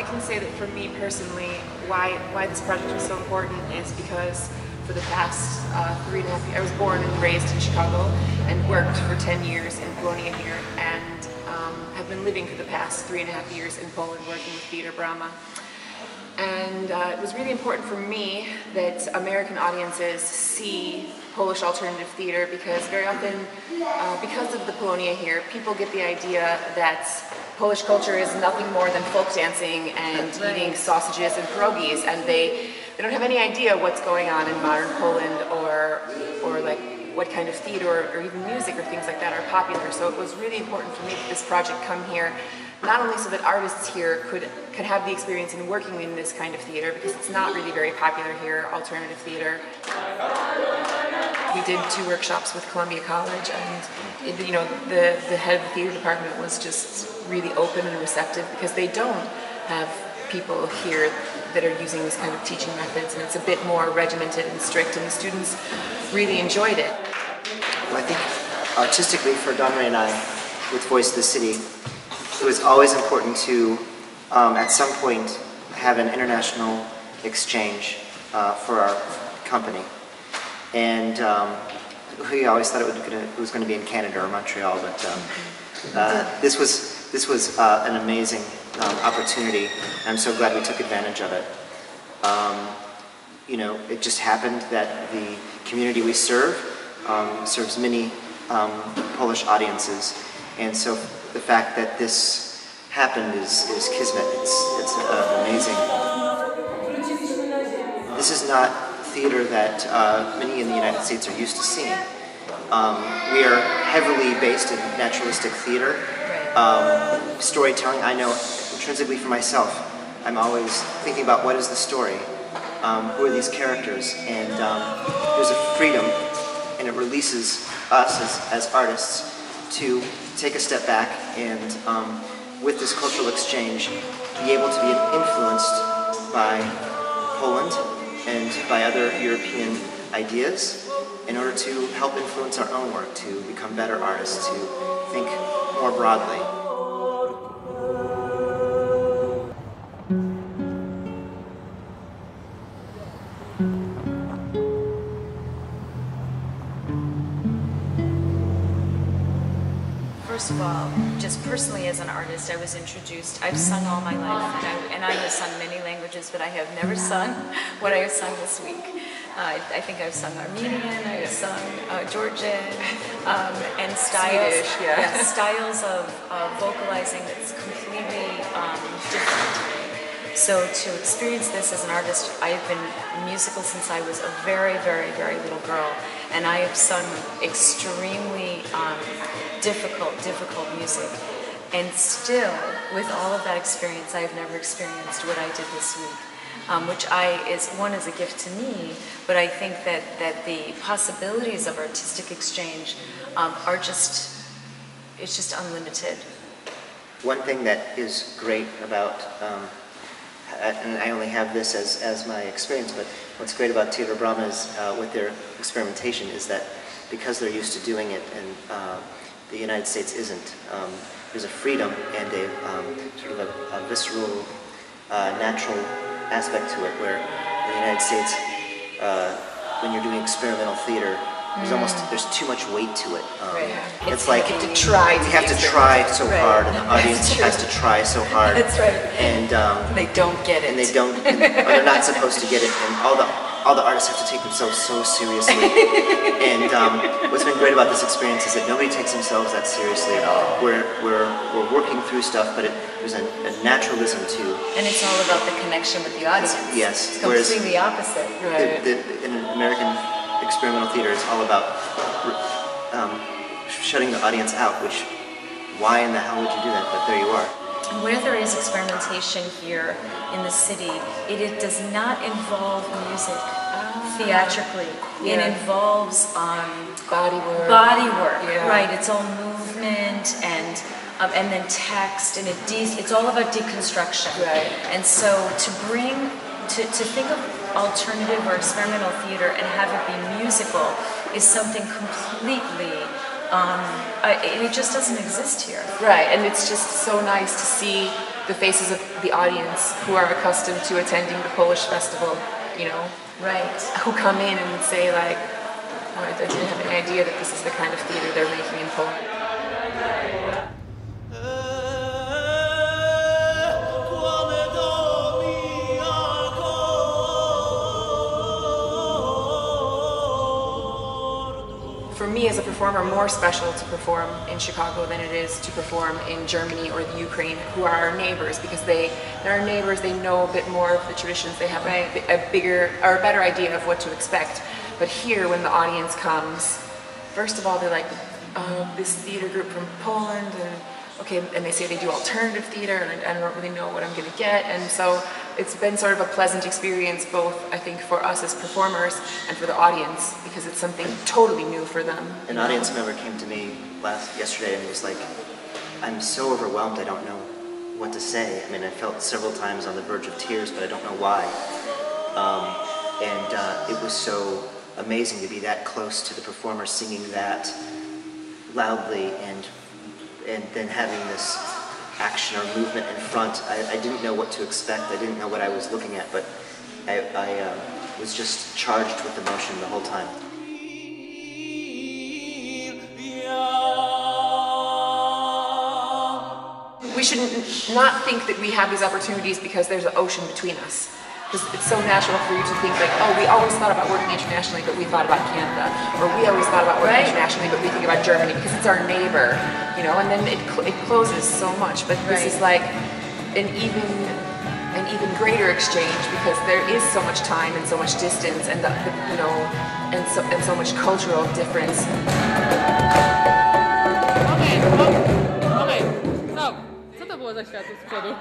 can say that for me personally, why this project was so important is because for the past 3.5 years, I was born and raised in Chicago and worked for 10 years in Polonia here, and have been living for the past 3.5 years in Poland working with Theater Brama. And it was really important for me that American audiences see Polish alternative theater, because very often, because of the Polonia here, people get the idea that Polish culture is nothing more than folk dancing and eating sausages and pierogies, and they don't have any idea what's going on in modern Poland, or like what kind of theater or even music or things like that are popular. So it was really important for me that this project come here, not only so that artists here could have the experience in working in this kind of theater, because it's not really very popular here, alternative theater. We did 2 workshops with Columbia College, and the head of the theater department was just really open and receptive, because they don't have people here that are using this kind of teaching methods, and it's a bit more regimented and strict, and the students really enjoyed it. Well, I think artistically for Dawn-Rae and I, with Voice of the City, it was always important to, at some point, have an international exchange for our company. And we always thought it was going to be in Canada or Montreal, but this was an amazing opportunity, and I'm so glad we took advantage of it. It just happened that the community we serve serves many Polish audiences, and so the fact that this happened is kismet. It's amazing. This is not theater that many in the United States are used to seeing. We are heavily based in naturalistic theater. Storytelling, I know intrinsically for myself, I'm always thinking about what is the story, who are these characters, and there's a freedom, and it releases us as artists to take a step back and with this cultural exchange be able to be influenced by Poland and by other European ideas in order to help influence our own work, to become better artists, to think more broadly. First of all, just personally as an artist, I was introduced, I've sung all my life, and I have sung many languages, but I have never sung what I have sung this week. I think I've sung Armenian, I have sung Georgian, and styles, styles of vocalizing that's completely different. So to experience this as an artist, I've been musical since I was a very, very, very little girl, and I have sung extremely difficult music. And still, with all of that experience, I have never experienced what I did this week, which is a gift to me, but I think that the possibilities of artistic exchange are just unlimited. One thing that is great about and I only have this as my experience, but what's great about Theater Brama is with their experimentation is that because they're used to doing it and the United States isn't, there's a freedom and a sort of a visceral, natural aspect to it, where in the United States, when you're doing experimental theater, there's too much weight to it. It's like you have to try. You have to try so hard, and the audience has to try so hard. That's right. And they don't get it. And they don't, or they're not supposed to get it. And all the artists have to take themselves so seriously. And what's been great about this experience is that nobody takes themselves that seriously at all. We're working through stuff, but there's a naturalism too. And it's all about the connection with the audience. Yes. It's completely opposite. Right. In American experimental theater, it's all about shutting the audience out, which, why in the hell would you do that? But there you are. Where there is experimentation here in the city, it does not involve music theatrically. It involves body work. Right? It's all movement and then text, and it's all about deconstruction. Right. And so to think of alternative or experimental theater and have it be musical is something completely, it just doesn't exist here. Right, and it's just so nice to see the faces of the audience who are accustomed to attending the Polish festival, you know, Right. who come in and say like, oh, I didn't have any idea that this is the kind of theater they're making in Poland. For me as a performer, more special to perform in Chicago than it is to perform in Germany or the Ukraine, who are our neighbors, because they're our neighbors, they know a bit more of the traditions, they have a bigger or a better idea of what to expect. But here, when the audience comes, first of all, they're like, this theater group from Poland, and okay, and they say they do alternative theater, and I don't really know what I'm going to get, and so it's been sort of a pleasant experience, both I think for us as performers and for the audience, because it's something totally new for them. An audience member came to me yesterday and was like, I'm so overwhelmed, I don't know what to say. I mean, I felt several times on the verge of tears, but I don't know why. It was so amazing to be that close to the performer singing that loudly and then having this action or movement in front. I didn't know what to expect. I didn't know what I was looking at, but I was just charged with emotion the whole time. We should not think that we have these opportunities because there's an ocean between us. Because it's so natural for you to think like, oh, we always thought about working internationally, but we thought about Canada. Or we always thought about working internationally, but we think about Germany because it's our neighbor, you know, and then it closes so much. But this is like an even greater exchange because there is so much time and so much distance and, you know, and so much cultural difference. Okej, stop. Co to było za światło z przodu?